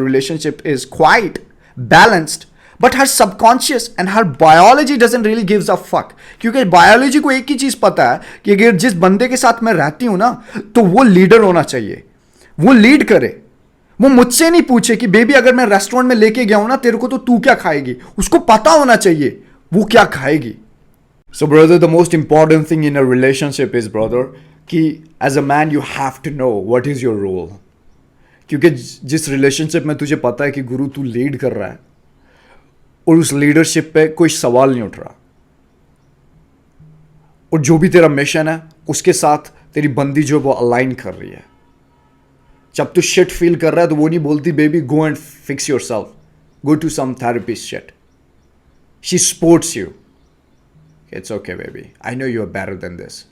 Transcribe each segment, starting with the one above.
relationship is quite balanced, but her subconscious and her biology doesn't really gives a fuck. क्योंकि biology को एक ही चीज पता है कि अगर जिस बंदे के साथ मैं रहती हूं ना, तो वो लीडर होना चाहिए, वो लीड करे। वो मुझसे नहीं पूछे कि बेबी अगर मैं रेस्टोरेंट में लेके गया हूं ना तेरे को, तो तू क्या खाएगी। उसको पता होना चाहिए वो क्या खाएगी। So brother, the most important thing in a relationship is brother कि as a man you have to know what is your role। क्योंकि जिस रिलेशनशिप में तुझे पता है कि गुरु तू लीड कर रहा है और उस लीडरशिप पे कोई सवाल नहीं उठ रहा, और जो भी तेरा मिशन है उसके साथ तेरी बंदी जो वो अलाइन कर रही है। जब तू शिट फील कर रहा है तो वो नहीं बोलती baby go and fix yourself, go to some therapist shit. She supports you, it's okay baby, I know you are better than this.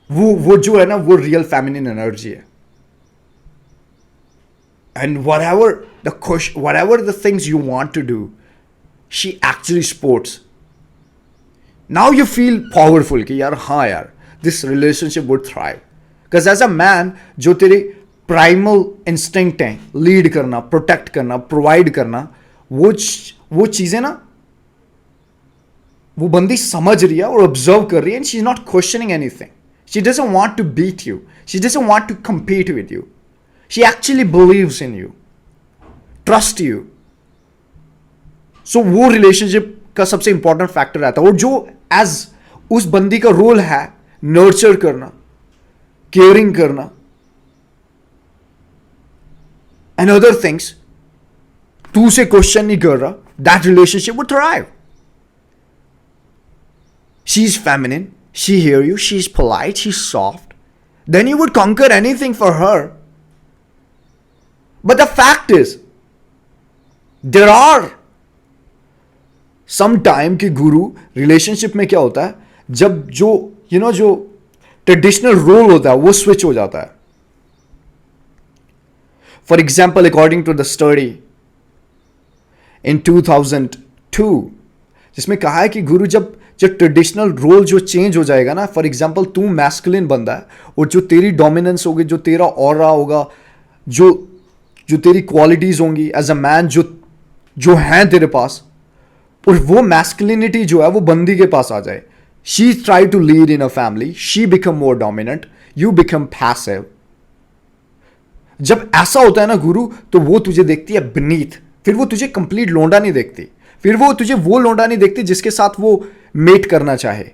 वो जो है ना वो रियल फेमिनिन एनर्जी है। And whatever the things you want to do, she actually supports. Now you feel powerful कि यार हाँ यार this relationship would thrive. Because as a man जो तेरे primal instinct हैं, lead करना, protect करना, provide करना, वो चीज़ें ना वो बंदी समझ रही है और observe कर रही है, and she's not questioning anything. She doesn't want to beat you. She doesn't want to compete with you. She actually believes in you, trust you. So वो relationship का सबसे important factor रहता है। और जो as उस बंदी का रोल है nurture करना, caring करना and other things, तू उसे question नहीं कर रहा, that relationship would thrive. She's feminine, she hear you, she's polite, she's soft, then you would conquer anything for her. But the fact is, there are some time कि गुरु relationship में क्या होता है, जब जो जो ट्रेडिशनल रोल होता है वो स्विच हो जाता है। For example, according to the study in 2002, जिसमें कहा है कि गुरु जब ट्रेडिशनल रोल जो चेंज हो जाएगा ना, फॉर एग्जाम्पल तू मैस्कुलिन बंदा है और जो तेरी डोमिनेंस होगी, जो तेरा ऑरा होगा, जो तेरी क्वालिटीज होंगी एज अ मैन जो हैं तेरे पास, और वो मैस्कुलिनिटी जो है वो बंदी के पास आ जाए। She try to lead in a family, she become more dominant, you become passive. जब ऐसा होता है ना गुरु, तो वो तुझे देखती है beneath, फिर वो तुझे कंप्लीट लोंडा नहीं देखती, फिर वो तुझे वो लोंडा नहीं देखती जिसके साथ वो मेट करना चाहे।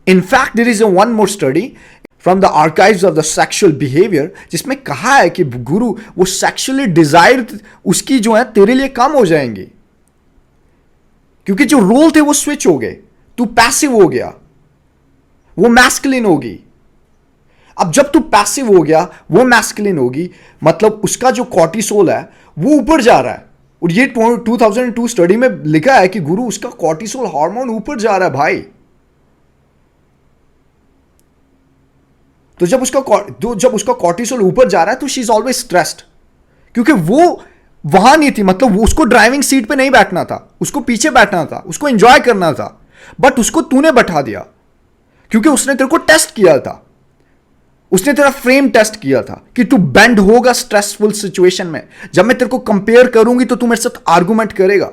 In fact there is a one more study from the archives of the sexual behaviour, जिसमें कहा है कि गुरु वो सेक्सुअली डिजायर उसकी जो है तेरे लिए कम हो जाएंगी, क्योंकि जो रोल थे वो स्विच हो गए, तू पैसिव हो गया, वो मैस्कुलिन होगी। अब जब तू पैसिव हो गया, वो मैस्कुलिन होगी, मतलब उसका जो कॉर्टिसोल है वो ऊपर जा रहा है। और ये 2002 स्टडी में लिखा है कि गुरु उसका कॉर्टिसोल हार्मोन ऊपर जा रहा है भाई। तो जब उसका कॉर्टिसोल ऊपर जा रहा है तो शी इज ऑलवेज स्ट्रेस्ड, क्योंकि वो वहां नहीं थी, मतलब वो उसको ड्राइविंग सीट पे नहीं बैठना था, उसको पीछे बैठना था, उसको एंजॉय करना था, बट उसको तूने बैठा दिया क्योंकि उसने तेरे को टेस्ट किया था, उसने तेरा फ्रेम टेस्ट किया था कि तू बेंड होगा स्ट्रेसफुल सिचुएशन में। जब मैं तेरे को कंपेयर करूंगी तो तू मेरे साथ आर्गुमेंट करेगा,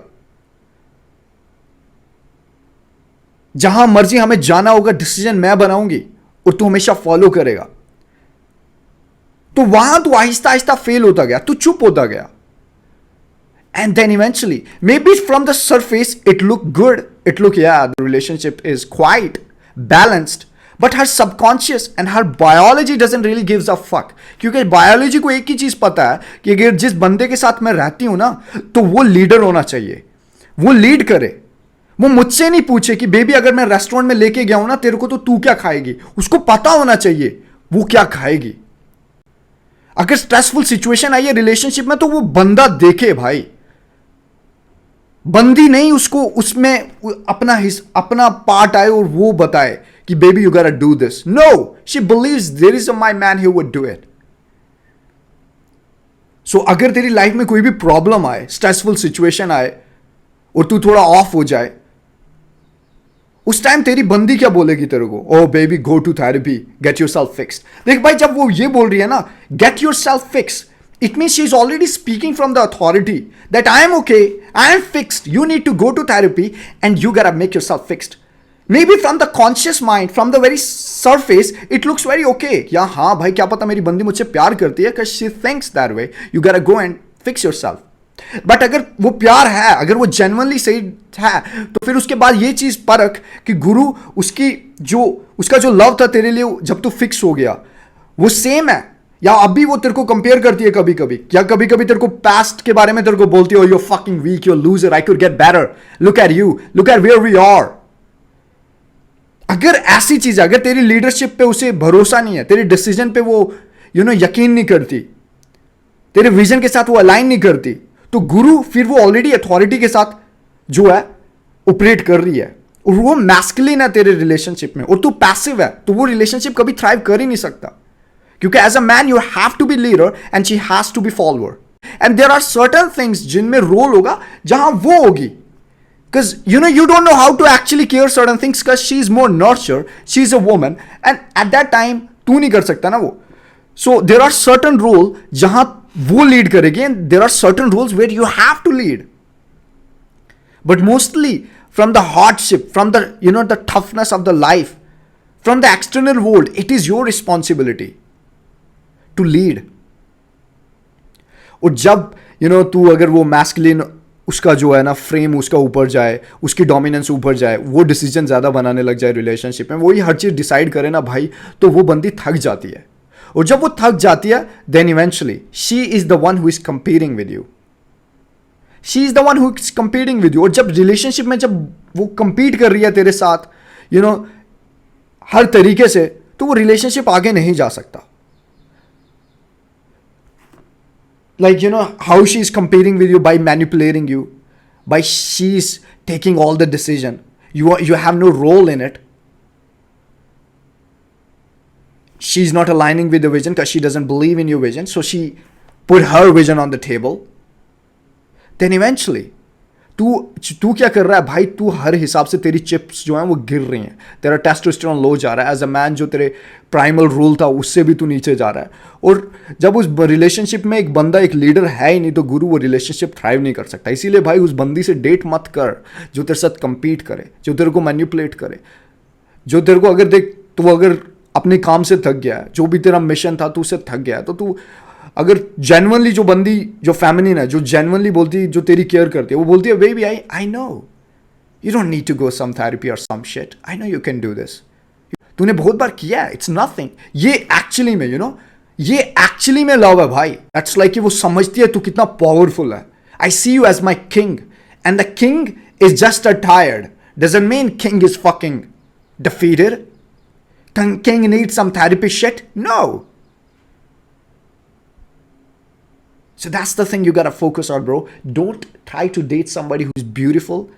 जहां मर्जी हमें जाना होगा डिसीजन मैं बनाऊंगी और तू हमेशा फॉलो करेगा। तो वहां तू आहिस्ता आहिस्ता फेल होता गया, तू चुप होता गया, and then eventually maybe from the surface it look good, it look yeah the relationship is quite balanced, but her subconscious and her biology doesn't really gives a fuck. क्योंकि biology को एक ही चीज पता है कि अगर जिस बंदे के साथ मैं रहती हूं ना, तो वो लीडर होना चाहिए, वो लीड करे। वो मुझसे नहीं पूछे कि बेबी अगर मैं रेस्टोरेंट में लेके गया हूं ना तेरे को, तो तू क्या खाएगी। उसको पता होना चाहिए वो क्या खाएगी। अगर स्ट्रेसफुल सिचुएशन आई है रिलेशनशिप में, तो वो बंदा देखे भाई, बंदी नहीं उसको उसमें अपना पार्ट आए और वो बताए कि baby you gotta do this. No, she believes there is a my man who would do it. So अगर तेरी लाइफ में कोई भी प्रॉब्लम आए, स्ट्रेसफुल सिचुएशन आए और तू थोड़ा ऑफ हो जाए, उस टाइम तेरी बंदी क्या बोलेगी तेरे को? Oh baby go to therapy, get yourself fixed. देख भाई, जब वो ये बोल रही है ना get yourself fix, It means she's already speaking from the authority that I am okay, I am fixed, you need to go to therapy and you gotta make yourself fixed. Maybe from the conscious mind, from the very surface, it looks very okay. या हाँ भाई क्या पता मेरी बंदी मुझसे प्यार करती है, because she thinks that way. You gotta go and fix yourself. But अगर वो प्यार है, अगर वो जेन्युइनली सही है, तो फिर उसके बाद ये चीज परख कि गुरु उसका जो लव था तेरे लिए जब तू फिक्स हो गया वो सेम है, या अभी वो तेरे को कंपेयर करती है कभी कभी, या कभी कभी तेरे को पास्ट के बारे में तेरे को बोलती है, you fucking weak, you loser, I could get better, look at you, look at where we are. अगर ऐसी चीज है, अगर तेरी लीडरशिप पे उसे भरोसा नहीं है, तेरे डिसीजन पे वो यकीन नहीं करती, तेरे विजन के साथ वो अलाइन नहीं करती, तो गुरु फिर वो ऑलरेडी अथॉरिटी के साथ जो है ऑपरेट कर रही है, और वो मैस्कुलिन है तेरे रिलेशनशिप में, और तू पैसिव है, तो वो रिलेशनशिप कभी थ्राइव कर ही नहीं सकता. क्योंकि as a man you have to be leader and she has to be follower. And there are certain things जिनमें रोल होगा जहां वो होगी. Because you don't know how to actually care certain things because she is more nurture, she is a woman, and at that time तू नहीं कर सकता ना वो. So there are certain roles जहां वो lead करेगी, and there are certain roles where you have to lead. But mostly from the hardship, from the the toughness of the life, from the external world, it is your responsibility to lead. और जब तू अगर वो masculine उसका जो है ना frame उसका ऊपर जाए, उसकी डोमिनेंस ऊपर जाए, वो डिसीजन ज़्यादा बनाने लग जाए रिलेशनशिप में, वही हर चीज़ डिसाइड करे ना भाई, तो वो बंदी थक जाती है. और जब वो थक जाती है then eventually she is the one who is competing with you, she is the one who is competing with you. और जब रिलेशनशिप में जब वो कंपीट कर रही है तेरे साथ हर तरीके से, तो वो रिलेशनशिप आगे नहीं जा सकता. Like how she is competing with you by manipulating you, by she's taking all the decision, you have no role in it. She's not aligning with the vision because she doesn't believe in your vision, so she put her vision on the table. Then eventually तू क्या कर रहा है भाई, तू हर हिसाब से तेरी चिप्स जो हैं वो गिर रही हैं, तेरा टेस्टोस्टेरोन लो जा रहा है. एज अ मैन जो तेरे प्राइमल रूल था उससे भी तू नीचे जा रहा है. और जब उस रिलेशनशिप में एक बंदा एक लीडर है ही नहीं, तो गुरु वो रिलेशनशिप थ्राइव नहीं कर सकता. इसीलिए भाई उस बंदी से डेट मत कर जो तेरे साथ कंपीट करे, जो तेरे को मैनिपुलेट करे, जो तेरे को अगर देख तू अगर अपने काम से थक गया है, जो भी तेरा मिशन था तू उससे थक गया है, तो तू अगर जेन्युइनली जो बंदी जो फेमिनिन है, जो जेन्युइनली बोलती, जो तेरी केयर करती है, वो बोलती है baby I know you don't need to go some therapy और some shit, I know you can do this, तूने बहुत बार किया है, इट्स नथिंग. ये एक्चुअली में ये एक्चुअली में लव है भाई. दैट्स लाइक कि वो समझती है तू कितना पावरफुल है. I see you as my king and the king is just attired, doesn't mean king is fucking defeated. King needs some therapy shit? No. So that's the thing you gotta focus on, bro. Don't try to date somebody who's beautiful,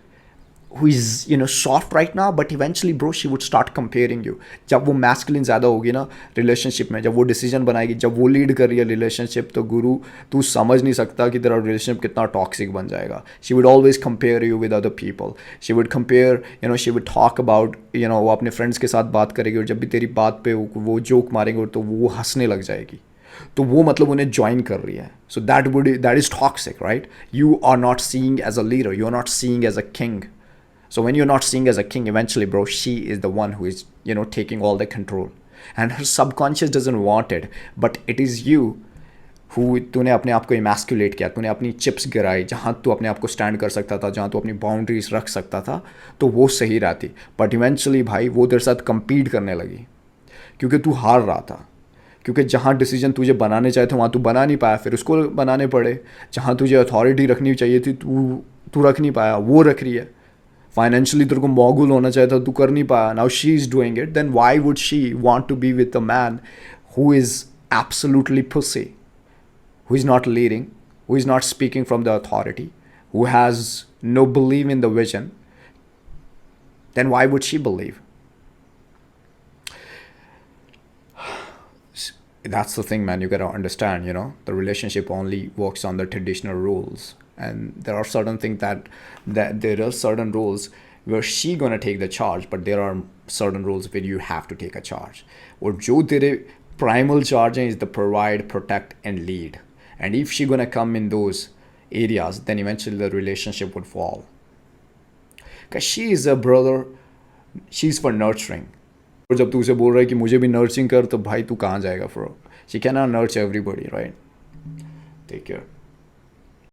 who is soft right now, but eventually bro she would start comparing you. जब वो masculine ज़्यादा होगी ना relationship में, जब वो decision बनाएगी, जब वो लीड कर रही है रिलेशनशिप, तो गुरु तू समझ नहीं सकता कि तेरा रिलेशनशिप कितना टॉक्सिक बन जाएगा. She would always compare you with other people. She would compare, she would talk about, वो अपने फ्रेंड्स के साथ बात करेगी, और जब भी तेरी बात पे वो जोक मारेंगे तो वो हंसने लग जाएगी, तो वो मतलब उन्हें ज्वाइन कर रही है. So that is toxic, right? You are not seeing as a leader, you are not seeing as a king. So when you're not seeing as a king, eventually, bro, she is the one who is, taking all the control. And her subconscious doesn't want it, but it is you who तूने अपने आप को emasculate किया, तूने अपनी chips गिराई, जहाँ तू अपने आप को स्टैंड कर सकता था, जहाँ तू अपनी बाउंड्रीज रख सकता था, तो वो सही रहती. बट इवेंचुअली भाई वो तेरे साथ compete करने लगी, क्योंकि तू हार रहा था, क्योंकि जहाँ डिसीजन तुझे बनाने चाहे थे वहाँ तू बना नहीं पाया, फिर उसको बनाने पड़े. जहाँ तुझे अथॉरिटी रखनी चाहिए थी तू रख नहीं पाया, वो रख रही है. फाइनेंशियली तेरे को मॉगुल होना चाहिए था, तू कर नहीं पाया. Now she is doing it. Then why would she want to be with a man who is absolutely pussy, who is not leading, who is not speaking from the authority, who has no believe in the vision? Then why would she believe? That's the thing, man. You gotta understand, the relationship only works on the traditional rules, and there are certain things that there are certain rules where she gonna take the charge, but there are certain rules where you have to take a charge. और जो तेरे primal charge हैं is the provide, protect and lead, And if she gonna come in those areas, then eventually the relationship would fall. Because she is a brother, she is for nurturing. और जब तू उसे बोल रहा है कि मुझे भी नर्चिंग कर, तो भाई तू कहाँ जाएगा? She can not nurture everybody, right? Take care.